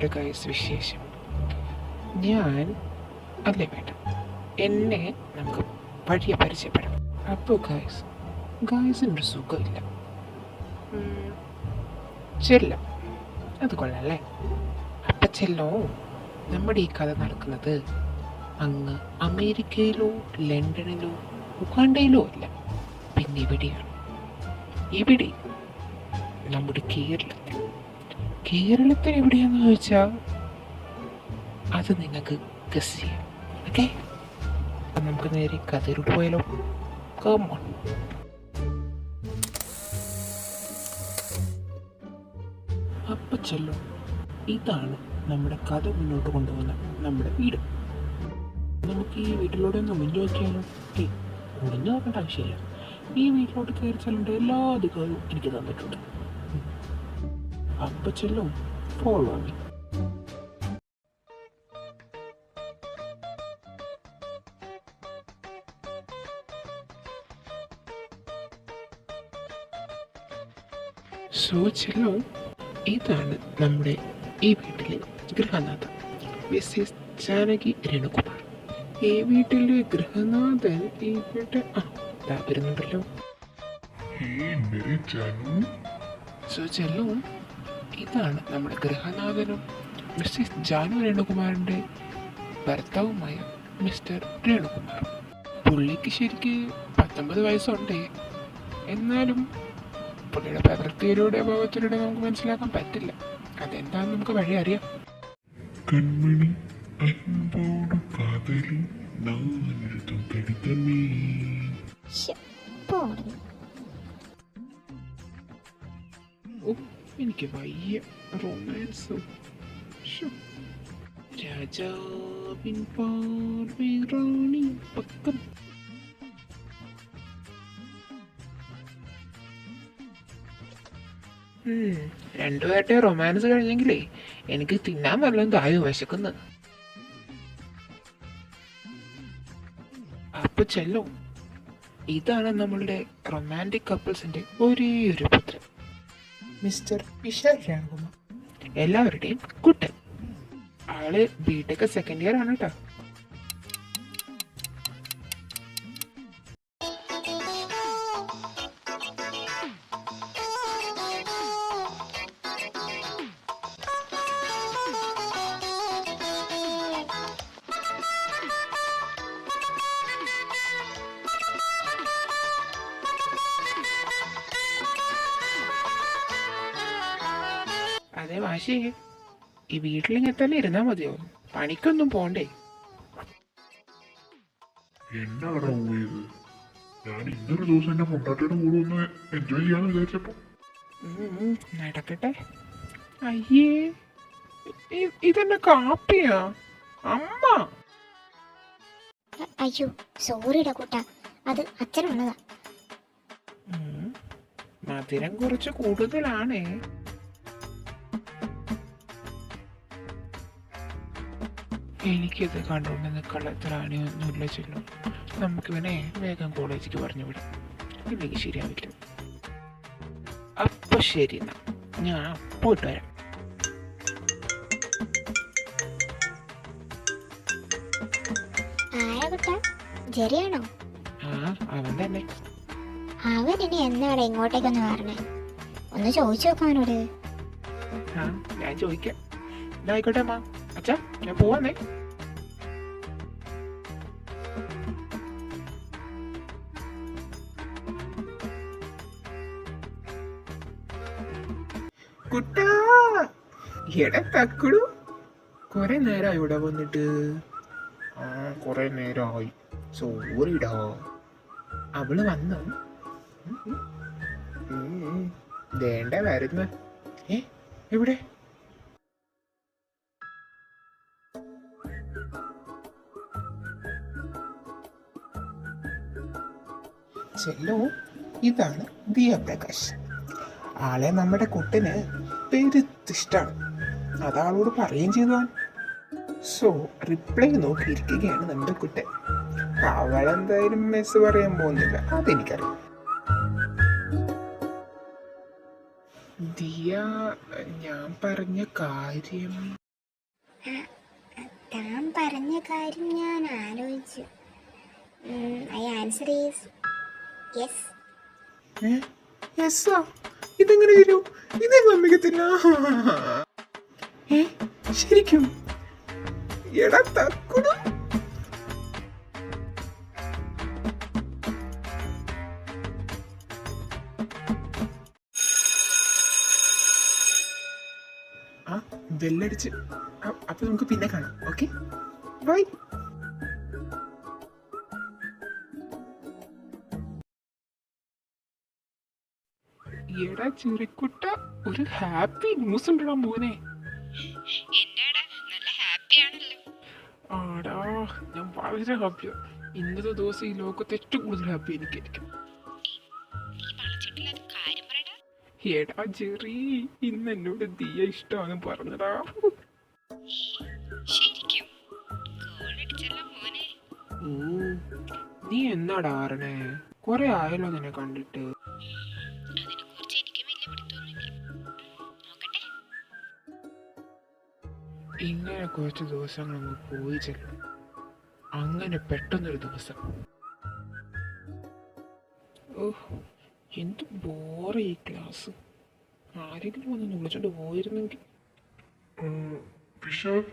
എന്തുണ്ട് ഗൈസ് വിശേഷം? ഞാൻ അല്ലേ വേണ്ട, എന്നെ നമുക്ക് വഴിയെ പരിചയപ്പെടാം. അപ്പോൾ ഗായ്സിനൊരു സുഖമില്ല. ചെല്ലാം, അത് കൊള്ളാല്ലേ? അപ്പം ചെല്ലോ. നമ്മുടെ ഈ കഥ നടക്കുന്നത് അങ്ങ് അമേരിക്കയിലോ ലണ്ടനിലോ ഉഗാണ്ടയിലോ അല്ല, പിന്നെ ഇവിടെയാണ്. ഇവിടെ നമ്മുടെ കേരളത്തിൽ എവിടെയാന്ന് ചോദിച്ചാൽ അത് നിങ്ങൾക്ക് ഗസ് ചെയ്യാം. ഓക്കെ, നമുക്ക് നേരെ കഥയിലോട്ട് പോയാലോ? Come on. അപ്പം ചെല്ലോ, ഇതാണ് നമ്മുടെ കഥ മുന്നോട്ട് കൊണ്ടുപോകുന്ന നമ്മുടെ വീട്. നമുക്ക് ഈ വീട്ടിലൂടെ ഒന്ന് ഒളിഞ്ഞു നോക്കിയാലോ? ഒളിഞ്ഞു നോക്കേണ്ട ആവശ്യമില്ല, ഈ വീട്ടിലോട്ട് കയറി ചെല്ലേണ്ട എല്ലാ അധികാരവും എനിക്ക് തന്നിട്ടുണ്ട്. അപ്പം ചെല്ലോ, ഫോളോ മീ. സോ ചെല്ലോ, ഇതാണ് നമ്മുടെ ഈ വീട്ടിലെ ഗൃഹനാഥൻ, മിസ്സസ് ജാനകി രേണുകുമാർ. ഈ വീട്ടിലെ ഗൃഹനാഥൻ ഇവിടെ വരുന്നുണ്ടല്ലോ. സോ ചെല്ലോ, ഇതാണ് നമ്മുടെ ഗൃഹനാഥനും മിസ്സസ് ജാനു രേണുകുമാറിൻ്റെ ഭർത്താവുമായ മിസ്റ്റർ രേണുകുമാർ. പുള്ളിക്ക് ശരിക്ക് 19 വയസ്സുണ്ടേ, എന്നാലും പുള്ളിയുടെ പ്രവൃത്തിയിലൂടെ ഭാവത്തിലൂടെ നമുക്ക് മനസ്സിലാക്കാൻ പറ്റില്ല. അതെന്താന്ന് നമുക്ക് വഴി അറിയാം. കൺമണി അൻപോട് കാതലി നാനെഴുതും കടിതമേ. എനിക്ക് വയ്യ റൊമാൻസ്. രാജാവിൻ പാർവൈ റാണി പക്കം. രണ്ടുപേരുടെ റൊമാൻസ് കഴിഞ്ഞെങ്കിലേ എനിക്ക് തിന്നാൻ വല്ലതും തായോ വിശക്കുന്നു. അപ്പൊ ചെല്ലോ, ഇതാണ് നമ്മളുടെ റൊമാൻറ്റിക് കപ്പിൾസിന്റെ ഒരേ ഒരു പുത്രൻ, മിസ്റ്റർ വിശാൽ രേണുകുമാർ, എല്ലാവരുടെയും കുട്ടൻ. ആള് ബിടെക് സെക്കൻഡ് ഇയർ ആണ് കേട്ടോ. അതെ വാശി, ഈ വീട്ടിലിങ്ങനെ തന്നെ ഇരുന്നാ മതിയോ? പണിക്കൊന്നും പോണ്ടേ? എന്നാടാ ഊയത്? ഞാൻ ഇന്നൊരു ദിവസം എന്റെ പൊണ്ടാട്ടിയുടെ കൂടെ ഒന്ന് എൻജോയ് ചെയ്യാന്ന് വിചാരിച്ചപ്പോ നടക്കട്ടെ. അയ്യേ, ഇതെന്നെ കാപ്പിയാ അമ്മ? അയ്യോ സോറിടാ കൂട്ടാ, അത് അച്ഛനുള്ളതാ. മധുരം കുറച്ച് കൂടുതലാണേ. എനിക്കത് കണ്ടുകൊണ്ട് നിൽക്കാനുള്ള ത്രാണിയൊന്നുമില്ല ചെല്ലും. നമുക്കിവനെ വേഗം കോളേജിലേക്ക് പറഞ്ഞു വിടാം, ഇല്ലെങ്കിൽ ശരിയാവില്ല. അപ്പൊ ശരി, എന്നാ ഞാൻ പോയിട്ട് വരാം. ജെറിയാണോ? അവൻ തന്നെ. അവൻ ഇനി എന്നാണ് ഇങ്ങോട്ടേക്കൊന്ന് വരണേ? ഒന്ന് ചോദിച്ചു നോക്കാനോട്. ഞാൻ ചോദിക്കാം. ആയിക്കോട്ടെ അമ്മ. അച്ഛാ, ഞാൻ പോവാന്നേ. കുട്ടാ, എടാ തക്കുടു, കൊറേ നേരമായി ഇവിടെ വന്നിട്ട്. കൊറേ നേരമായി, സോറിടാ. അവള് വന്നു വേണ്ട വരുന്ന. എവിടെ? ചെല്ലോ, ഇതാണ് ദിയ പ്രകാശ്. ആളെ നമ്മുടെ കുട്ടന് പെരുത്തിഷ്ടാണ്, അതാളോട് പറയുകയും ചെയ്തതാണ്. സോ റിപ്ലൈ നോക്കിയിരിക്കുകയാണ് നമ്മുടെ കുട്ടൻ. അവളെന്തായാലും മെസ്സ് പറയാൻ പോകുന്നില്ല, അതെനിക്കറിയാം. ദിയ, ഞാൻ പറഞ്ഞ കാര്യം താൻ പറഞ്ഞ കാര്യം ഞാൻ ആലോചിച്ചു. I answer is yes. യെസ്സാ? ഇതെങ്ങനെ തരൂ? ഇതേ സമ്മതിക്കത്തില്ല. ശരിക്കും? എടാ തക്കുട. ആ ബെല്ലടിച്ച്. അപ്പൊ നമുക്ക് പിന്നെ കാണാം. Okay bye. എടാ ചിറിക്കുട്ട, ഒരു ഹാപ്പി ന്യൂസ് ഉണ്ടടാ മോനെ. ആടാ, ഞാൻ വളരെ ഹാപ്പിയാ. ഇന്നത്തെ ദിവസം ഈ ലോകത്ത് ഏറ്റവും കൂടുതൽ ഹാപ്പി എനിക്കായിരിക്കും. എടാ ജെറി, ഇന്ന് എന്നോട് ദിയ ഇഷ്ടമാണെന്ന് പറഞ്ഞടാ. നീ എന്നാടാ അറിഞ്ഞേ? കൊറേ ആയല്ലോ നിന്നെ കണ്ടിട്ട്. ഇങ്ങനെ കുറച്ച് ദിവസങ്ങൾ അങ്ങ് പോയി ചെല്ലും. അങ്ങനെ പെട്ടെന്നൊരു ദിവസം, ഓഹ് എന്ത് ബോറ ഈ ക്ലാസ്. ആരെങ്കിലും വന്നൊന്ന് വിളിച്ചോണ്ട് പോയിരുന്നെങ്കിൽ. വിശാൽ,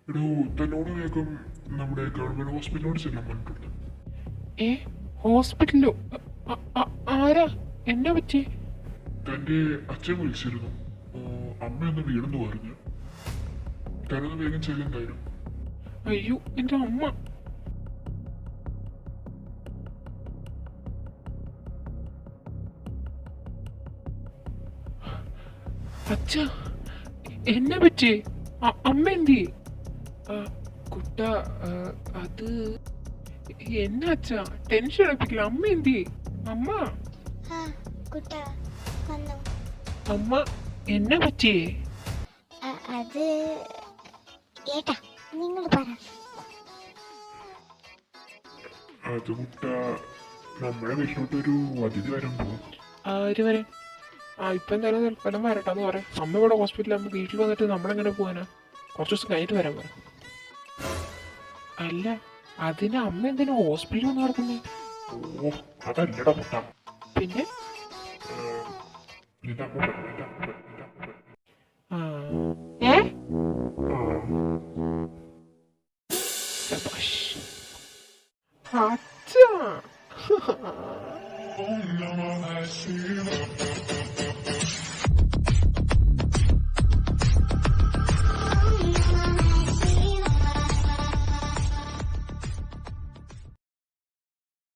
എടോ തന്നോട് വേഗം നമ്മുടെ ഗവൺമെന്റ് ഹോസ്പിറ്റലിനോട് ചെല്ലാൻ പറഞ്ഞിട്ടുണ്ട്. ഹോസ്പിറ്റലിലോ? ആരാ? എന്നാ പറ്റി? തന്റെ അച്ഛൻ വിളിച്ചിരുന്നു. അമ്മ ഒന്ന് വീണെന്ന് പറഞ്ഞു. തനൊന്ന് വേഗം ചെല്ലുണ്ടായിരുന്നു. അയ്യോ, എൻ്റെ അമ്മ. അച്ഛ, എന്നെ പറ്റി? അമ്മ എന്തി? കുട്ട, അത് എന്നാ അച്ഛ ടെൻഷൻ എടുപ്പിക്കില്ല. അമ്മ എന്തി? അമ്മ അമ്മ എന്നെ പറ്റി? അത് ഏട്ടാ, നിങ്ങൾ പറ. അത് കുട്ട, നമ്മുടെ വീട്ടിലോട്ടൊരു അതിഥി വരാൻ പോകും. ആര് വരെ? ഇപ്പൊ എന്തായാലും തൽക്കാലം വരട്ടെന്ന് പറയാം. അമ്മ ഇവിടെ ഹോസ്പിറ്റലിൽ വീട്ടിൽ വന്നിട്ട് നമ്മളെങ്ങനെ പോകാനാ? കുറച്ച് ദിവസം കഴിഞ്ഞിട്ട് വരാൻ പറ. അല്ല, അതിന് അമ്മ എന്തിനാ ഹോസ്പിറ്റലിൽ വന്ന് നടക്കുന്നേ? ഓ, അതല്ലടാ കുട്ട. പിന്നെ നിന്റെ അമ്മ അച്ഛാ. Oh, no, I see